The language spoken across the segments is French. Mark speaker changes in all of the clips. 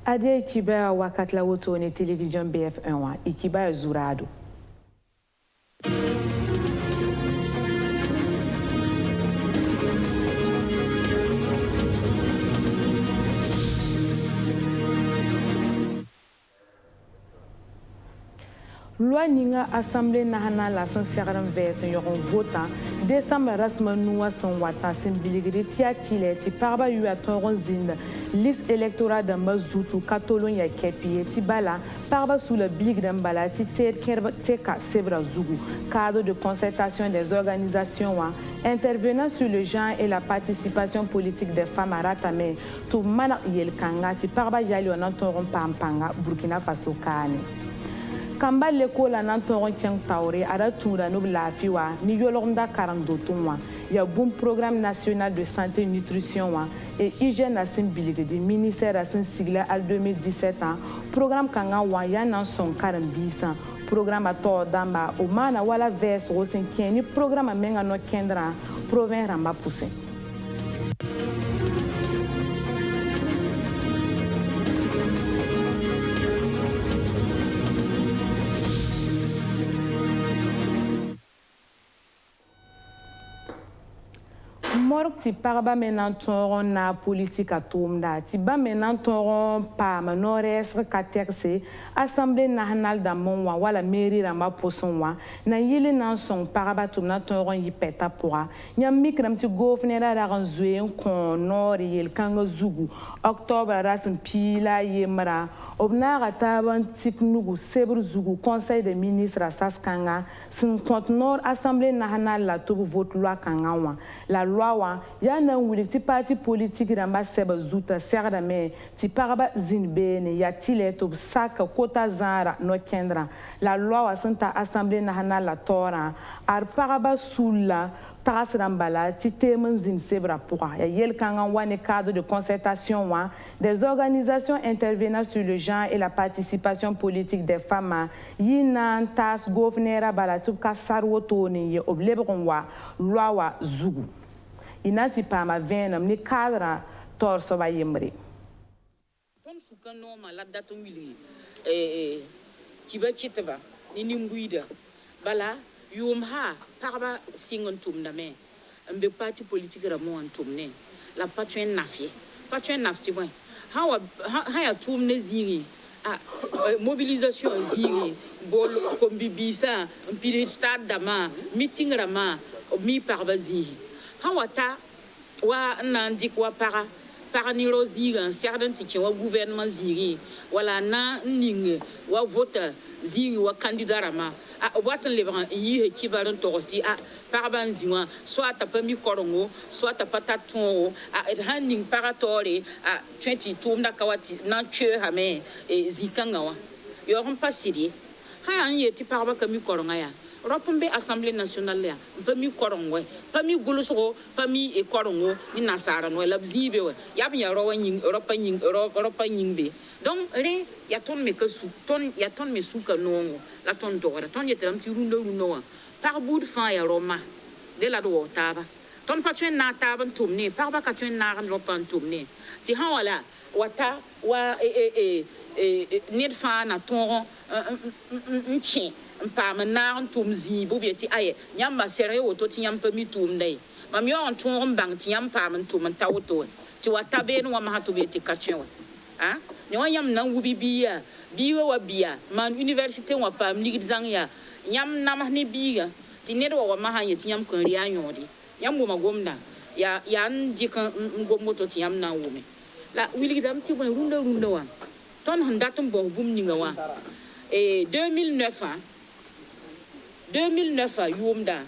Speaker 1: Ade ikiba wakati la woto ni television BF1 ikiba zurado. Loi ninga Assemblée nationale la sensiaram version yoron votant décembre rasma noua son wata simbiligri tiatile ti parba yu atoron zinda liste électorale de mazutu katolon ya kepiye ti bala parba sous le blig d'embala ti teka sebra zugu cadre de concertation des organisations intervenant sur le genre et la participation politique des femmes à Ratame tout mana yel kanga ti parba yali onantoron pampanga Burkina Faso kane Kamba l'école en entourant Tiang Tauré à la tour à Noblafiwa, ni Yolonda Karandotumwa, il y a un bon programme national de santé et nutrition et hygiène à Simbilig du ministère à Saint-Sigle à 2017 programme Kangawa Yan son Karambisa, programme à Tordamba, au Mana Wala Vers au 5e, ni programme à Mengano Kendra, province Ramba Poussé. Mork ti parba menantoron na politique à toumda ti ba menantoron pa manores katerse assemblée nationale d'amon wala mairie ramba posonwa na yele nan son parba toumna toron yipeta poa nyam mikram ti gouverneur ra zoué kon nord yel kanga zugu octobre rasin pila yemra obnara taban tip nugu sebr zugu conseil des ministres saskanga sin compte nord assemblée nationale la tout vote loi kanga la loi yana wuli ti parti politique ramba seba zuta serda me ti paraba zinbene ya tile to saka kota zara no kendra la loi wa santa assemblée nationale la tora ar paraba sulla Tarasrambala, Titemen Zin Sebra Poura, Yel Kangan Wane cadre de concertation des organisations intervenant sur le genre et la participation politique des femmes, Yinan Tas Gouvernera Balatuka Sarwotoni, Oblebronwa, Loi Zugu. Inati Pama Venam, ni cadre Torso Yemre.
Speaker 2: Ton Fukano, la datumili, Kibachitaba, Inimbuida, Bala. Yumha parba singon tumna me mbe parti politique ramo an tumne la patuen nafti bon ha ya tumne zingi mobilisation zingi bol kombibisa mpiri stade dama meeting rama mi parba zingi ha wata wa nandi kwa para niro zingi certain tiki wa gouvernement zingi wala na ninge wa vote zingi wa candidat rama watan leban yi kibaran torti paraban ziwa soit ta pami korongo soit ta patatongo handing paratore 20 tumda kawati na che hame zikanga wa yo ron pasiri ha an yeti paraba kami koronga ya ropumbe assemblée nationale ya pami korongo pami guluso pami e korongo ni nasara no labzibe wa yabnya rowa nyin europa nyingbe donc re ya ton me que sou ton ya ton me sou ka nongo la ton dora ton yetam ti rundo runo par bout de fin ya roma de la do taba ton patuen na taba tumne par ba katuen na ran ropan tumne ti ha wala wata wa ned fa na ton nchi pa na tum zi bo bieti aye nyamba sere woto ti nyam pami tum dai mam yo on ton bang ti nyam pa man tum ta woto ti wata be no ma hatu bieti katuen ah ni wanyam nan wubi biya wa biya man université wa pam ligid zangya nyam namahni biya ti nedwa wa mahanye ti nyam kan riya nyodi nyam mo magomna ya ndi kan ngomoto ti nyam nan wumi la wiligidam ti bon runda wa ton handatum bon bum ninga wa 2009 yumda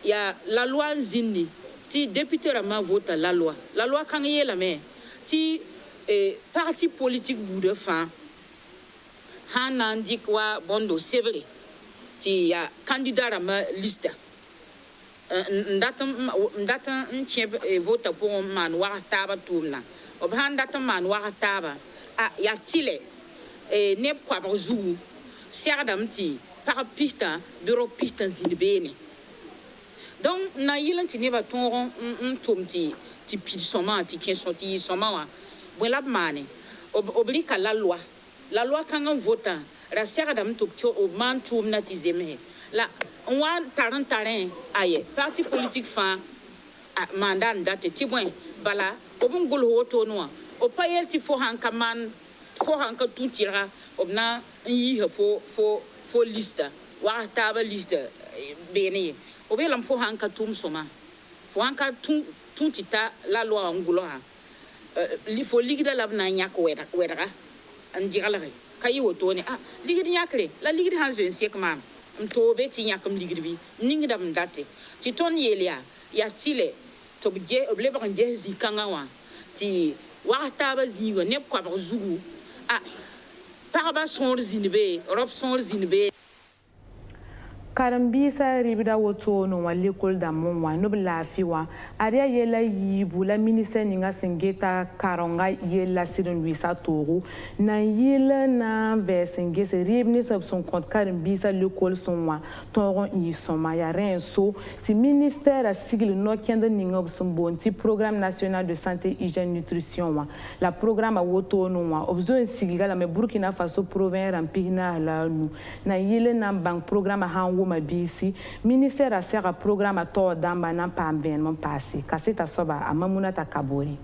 Speaker 2: ya la loi zinni ti député rama vote la loi kan yela me ti parti politique bout de fin hanandi kwa bondo sevre ti ya candidat à ma liste ndatan nche vote pour man wa taba tumna obhandatan man wa taba ya tile ne kwa bazu serdam ti par pista bureau pista zinbene donc na yilanti ne ba ton tumti ti pil soma ti ken soti soma wa Bwelab mane oblika la loi quand on vote la serre dam to o man toum na tizeme la on wa taran aye parti politique fa mandat date ti bon bala obun gol hoto no o payel ti fo han kaman fo han ka tutira obna yi fo lista wa taba lista bene obelam fo han ka tum soma fo han ka tum tita la loi ngulo ha li fo ligida labna nyak wedra an digalare kayi woto ne ligidi nyakle la ligidi han zo sek mam mtobe ti nyakam ligidi bi ningida mdate ti ton yelia ya tile to bje obleba nge zikanga wa ti wa taba zingo ne kwa ba zugu taba son zinbe rob son zinbe
Speaker 1: Karambisa ribida woto no wa l'école da monwa no blafiwa aria yela yibu la ministère ninga singeta karonga yela sidon wisa togo na yela na versinge se ribni sab son compte Karambisa l'école sonwa toron yi soma ya renso ti ministère a sigil no kende ninga son bon ti programme national de santé hygiène nutrition wa la programme a woto no wa obzo sigila la me Burkina Faso province rampina la nu na yela na bank programme ha Mabisi, ministère a serra programme à tort d'ambana pa avènement passé. Kaseta soba a Mamounata Kabori.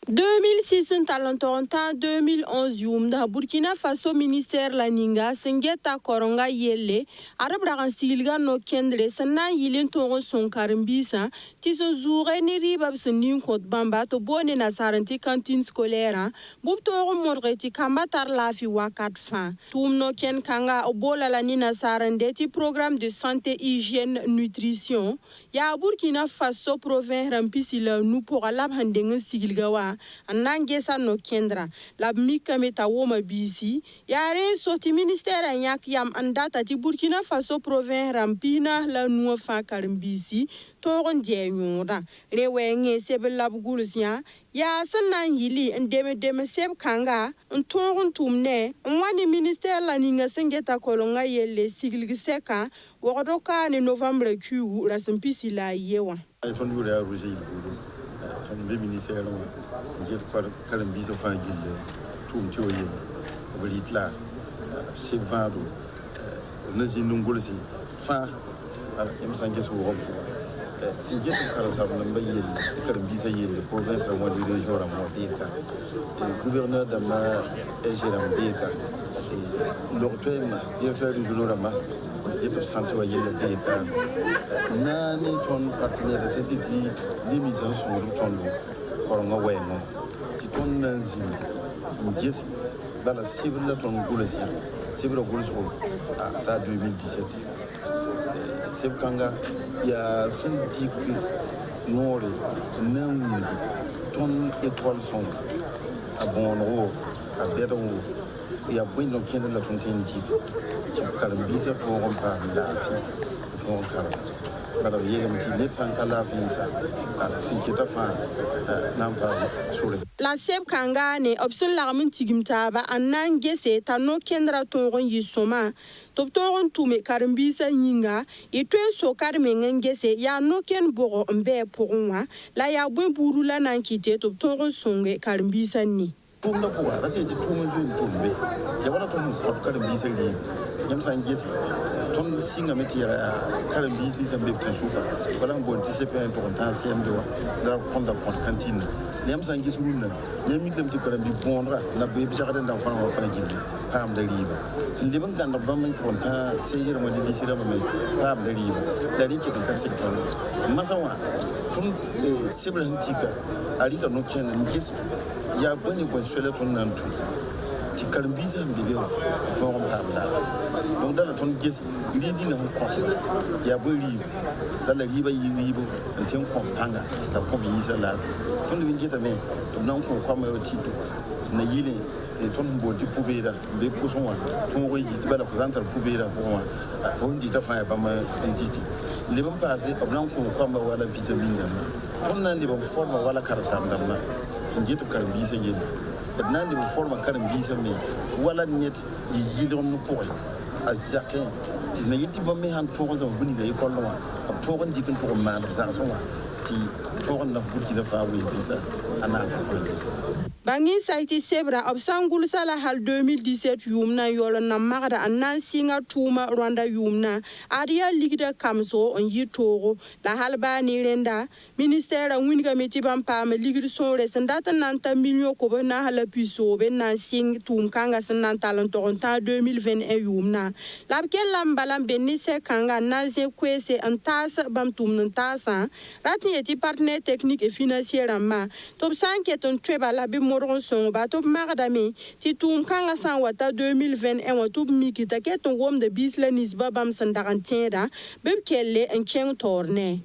Speaker 3: 2006 talantoranta 2011 yumda Burkina Faso ministère la ninga singeta koronga yelle arabragan sigilga no kendre sana yilin tongo son Karambisa tiso zoure ni ribab senin kot bamba to bone na saranti cantine scolaire bub tongo morreti kamatar la fi wakat fa tum no ken kanga obola la ni na sarande ti programme de santé hygiène nutrition ya Burkina Faso province rampisi la nu pour alab handeng sigilga wa Anangesa no kendra la mika meta woma bisi yare soti ministère nyak yam andata ti Burkina Faso province rampina la nuwa fa Karambisi toron je nyura rewenge sebelab gulsya ya sanan yili ndeme seb kanga ntoron tumne wani ministère la ninga sengeta kolonga yelle sigilgiseka wodoka ni novembre ku la simpisi la yewa
Speaker 4: le ministère j'ai Karambisa fangile tout tioye bolitla c'est vado nazi nungolsi fa emsange so robo singeto karasa na mbayeli Karambisa yele province la moitié région la modeka gouverneur de ma Egeram beka directeur régional rama yeto santé wa yele beka nani ton partenaire de cette l'émission sur le tondo koronga wemo ti ton nanzindi ngesi bala sibla ton gulasi sibra gulso ta 2017 sebkanga ya sundik nore nangi ton étoile son abonro abedo ya bonno kende la ton tendi ti Karambisa to rompa la fi to kara bala yegam ti net sankala fi sa sinketa fa nampa sure
Speaker 3: la seb kanga ne option la min tigimta ba anan gese tano kendra toron yisoma top toron tume Karambisa nyinga etwen so karme ngese ya no ken bogo mbe pourwa la ya bwen buru la nan kite top toron songe Karambisa ni
Speaker 4: tumna ko ara te ti tumu zo tumbe ya wala to ko Karambisa li yam san gese ton singa metira Karambisa ni sambe tsuka wala bon ti sepe en ton tansem do la konda kon cantine yam san gese wunna yam mitlem ti Karambi bondra na be bi jagade ndan fana wa fa gilli pam da riba ndi ban ganda ban man kon ta seyir mo di sira mo me pam da riba da rike ton kasse ton masawa tun sibra hintika alika no kenan gese ya bani bon sele ton nan tu ti Karambisa mbebe to on pam da donc dans ton gese ribi na compte ya bo ribi dans la riba yi ribo en ten kompanga la pobi isa la ton bi ngeta me to nan ko kwama yo tito na yile te ton bo di pubera be poson wa ton wo yi ti bala fazantar pubera ko wa fo ndi ta fa ya ba ma nditi le ban passé nan ko kwama wala vitamine na ton nan le ban forma wala karsam dan ma ngeta Karambisa yele nan le forma Karambisa me wala net yile on ko azakin ti na yiti ba me han pour zo buni ga école wa pour dikin pour man za so wa ti pour na Burkina Faso visa anasa fanga
Speaker 3: Bangi saiti sebra obsangul sala hal 2017 yumna yolon na magda anan singa tuma Rwanda yumna aria ligda kamso on yitoro la halba ni renda ministère winga metiban pam ligir son resendata nanta million ko na hala piso be na sing tum kanga sanan talon toronta 2021 yumna labkel lambalam benise kanga naze kwese antas bam tum ntasa rati eti partenaire technique et financier ma top 5 eton treba la bi moron son ba top magdami ti tum kanga san wata 2021 wa top mikita keton wom de bislanis babam sandarantera beb kelle en cheng torne.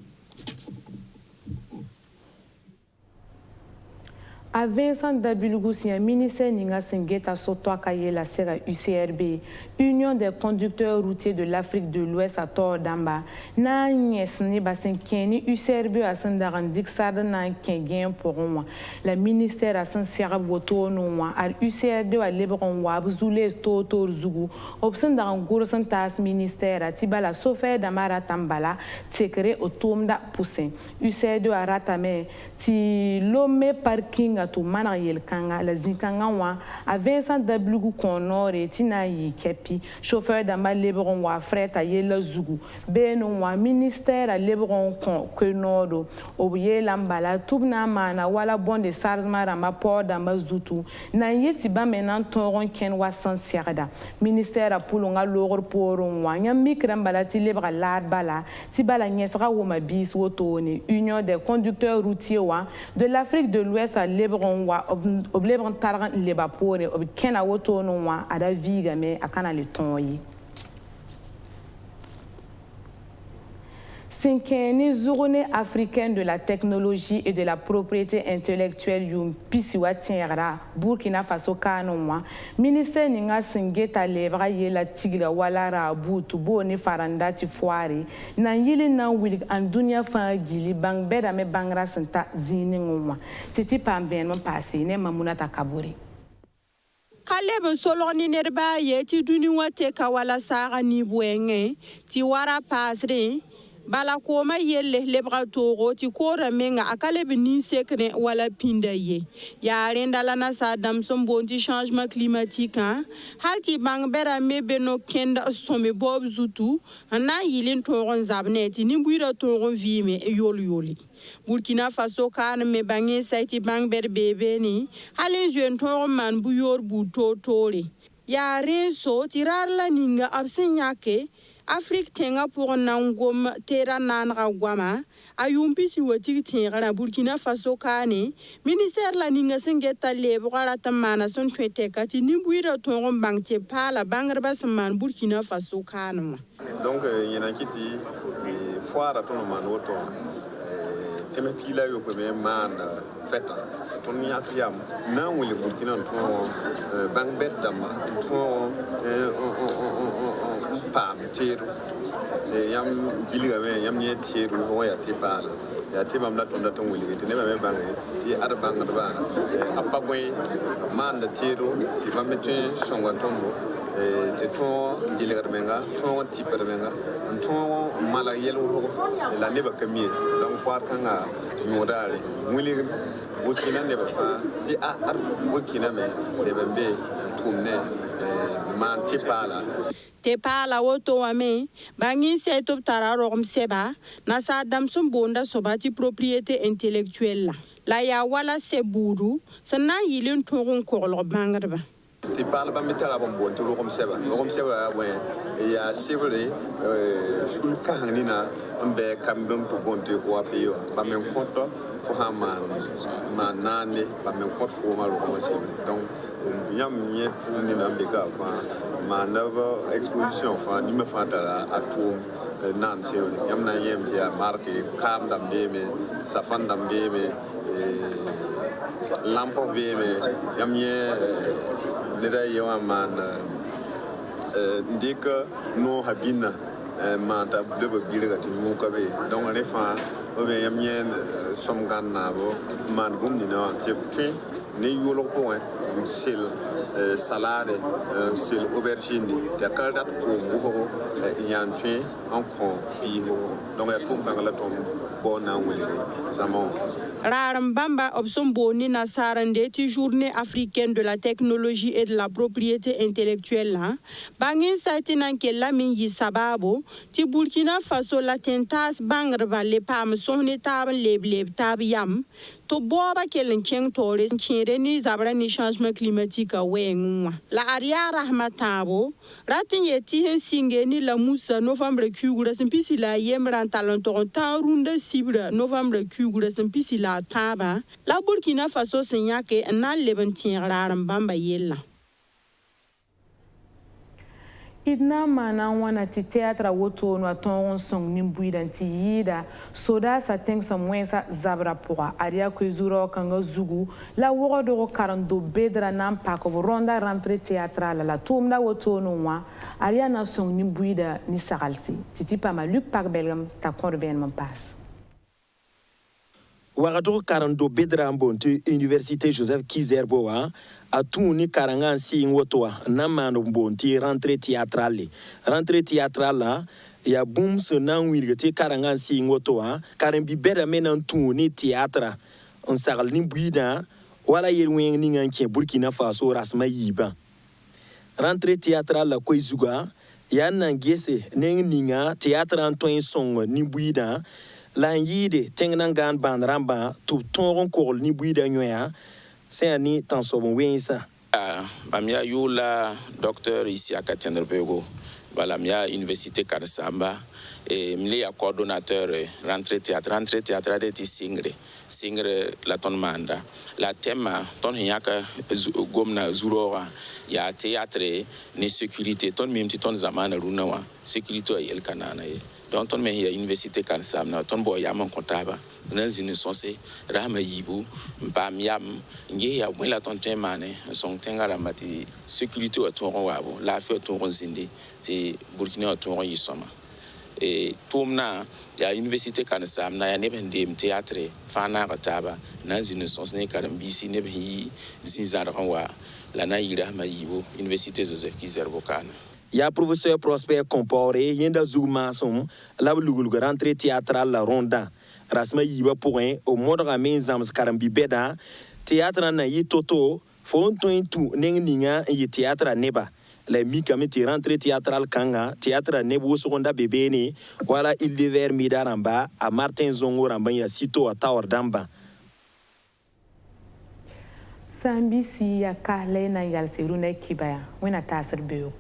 Speaker 1: A Vincent Dabilgoussia, ministère Ninga Singeta Sotoa Kayela Sera UCRB, Union des conducteurs routiers de l'Afrique de l'Ouest à Tordamba, na Niesni Basenkeni, UCRB à Sandarandik Sada na Kengen pour moi. Le ministère à Saint-Sierra Boto Noa, à UCRB à Lebron Wab, Zoulé Toto Zougou, Obsendaran Goursantas ministère à Tibala Sofé Damara Tambala, Tekere au Tomda Poussin. UCRB à Ratame, Ti Lome Parking à tout mana yel kanga la zinkanga wa a Vincent Dablugu konore tina yi kepi chauffeur d'amba lebron wa fret a yel zugu beno wa ministère a lebron kon kenodo obuye lambala tubna mana wala bon de sarzma ramba port d'amba zutu na yeti ba menan toron ken wa Saint-Sierra ministère a pulonga logor poron wa nyam mikrambala ti lebra lad bala ti bala nyesra wo mabis wotone Union des conducteurs routiers wa de l'Afrique de l'Ouest à Lebron wa oblebron targan lebapore ob kena woto no wa ada viga me akana le tonyi Cinquième journée africaine de la technologie et de la propriété intellectuelle yum pisiwa tiara Burkina Faso kanonwa ministère ninga singeta lebra yela tigra wala rabu tubo ni farandati foire na yili na wilig an dunia fa gili bang beda me bangra santa zini ngwa titi pamben mon passé ne mamuna takaburi
Speaker 3: Kaleb soloni nerba ye ti duni wate kawala sara ni buenge ti wara pasre bala koma yelle lebra toro ti kora menga akaleb ni sekre wala pinda ye ya renda lana sa dam som bonti changement climatique halti bang bera mebe no kenda some bob zutu ana yilin toron zabne ti nimbuira toron vime yoli Burkina Faso kan me bangi saiti bang ber bebe ni halin jeune toron man bu yor bu totore ya renso tirar la ninga absin yake Afrique tenga pour nangom tera nanra gwama ayumpi si wati tenga Burkina Faso kane ministère la ninga singeta lebra tamana son twete kati nimbuira toron bangte pala bangrba saman Burkina Faso kane
Speaker 5: donc yena kiti foire to man woto teme pila yo ko me man feta ton yak yam na wuli Burkina to bangbet dama to pam tiru yam giliga me yam nye tiru ho ya tipala ya tibam la tonda ton wuli tene me bangi ti ar bangarba apagwe man da tiru ti bametu songa tombo ti to giliga menga to tipere menga to mala yelo la neba kamie donc foar kanga nyodale wuli Burkina ne ba ti ar Burkina me de bembe tumne man tipala
Speaker 3: te pala woto wame bangi setop tararom seba na sa damsum bonda sobati propriété intellectuelle la ya wala seburu sana yilin togon korlo bangarba
Speaker 5: te pala ba metala bon bon to logom seba we ya sibule sul kanina mbe kambum to bon te ko apiyo ba men konto fo haman manane ba men konto fo ma logom sibule donc yam nye pour ni na beka fa manava exposition fa ni me fatala atom nan sibule yam na yem dia marque kam dam deme safan dam deme lampo beme yam nye leda yawa man ndika no habina manta debe bilga ti muka be donc les fa o be yam nyen som ganna bo man gum ni no te fi ni yolo ko sil salade sil aubergine te kaldat ko go yan fi en kon bi ho donc ya tum bangala tom bon na wuli zaman
Speaker 3: Raram bamba obson boni na sarande ti journée africaine de la technologie et de la propriété intellectuelle la bangin saiti nan ke lamin yi sababo ti Burkina Faso la tentas bangrba le pam sohne tab leb tab yam to boba kelen keng tore kere ni zabra ni changement climatique wengwa la aria rahmatabo ratin yeti hen singe ni la musa novembre kugura simpisi la yemran talon tan runda sibra novembre kugura simpisi la taba la Burkina Faso senyake na lebentin raram bamba yella
Speaker 1: idna mana wana ti teatra woto no aton song nimbuidan ti yida soda sa teng samwensa zabra poa aria kwezuro kanga zugu la wodo karando bedra nam pako ronda rentrée théâtrale la tomda woto no wa aria na song nimbuida ni sagalsi titi pama Luc Parbelgam ta corben passe
Speaker 6: Wagato karando bedra mbonti Université Joseph Kizerboa a tuni karangan si ngotwa namano mbonti rentrée théâtrale ya boom se nan wilgete karangan si ngotwa karambi beda menan tuni théâtre on sagal ni buida wala yelwen ni nganke Burkina Faso rasma yiba rentrée théâtrale la koizuga ya nangese ninga théâtre antoin song ni buida la yide tengnan gan ban ramba tu ton kol ni buida nyoya c'est ni tan sobon wensa
Speaker 7: bamia yula docteur ici à Katiandrebego voilà mia université Karsamba et mli ya coordonnateur rentrée théâtre de singre la ton manda la thème ton yaka gomna zurora ya théâtre ni sécurité ton même ton zamana runawa sécurité el kanana donc ton me ya université Kansam ton boy ya mon comptable nan zine sonse rahma yibu mbam yam nge ya mwela ton temane son tengala mati sécurité wa ton wabo la fait ton zinde ti Burkina ton yisoma et tomna ya université Kansam na ya nebende théâtre fana bataba nan zine sonse ne karambisi ne bi zinzara wa la na rahma yibu université Joseph Kizerboka
Speaker 6: ya professeur Prosper Comporé yenda zouma som la lugul rentrée théâtrale la ronda rasma yiba point au modra menzams karambi beda théâtre na yi toto fontoin tu ninga yi théâtre neba la mi kamiti rentrée théâtrale kanga théâtre nebo seconda bebene wala il dever midaramba a Martin Zongo ramba ya sito a Tower Damba
Speaker 1: Sambisi ya kahle na yalsirune kibaya wena tasir biyo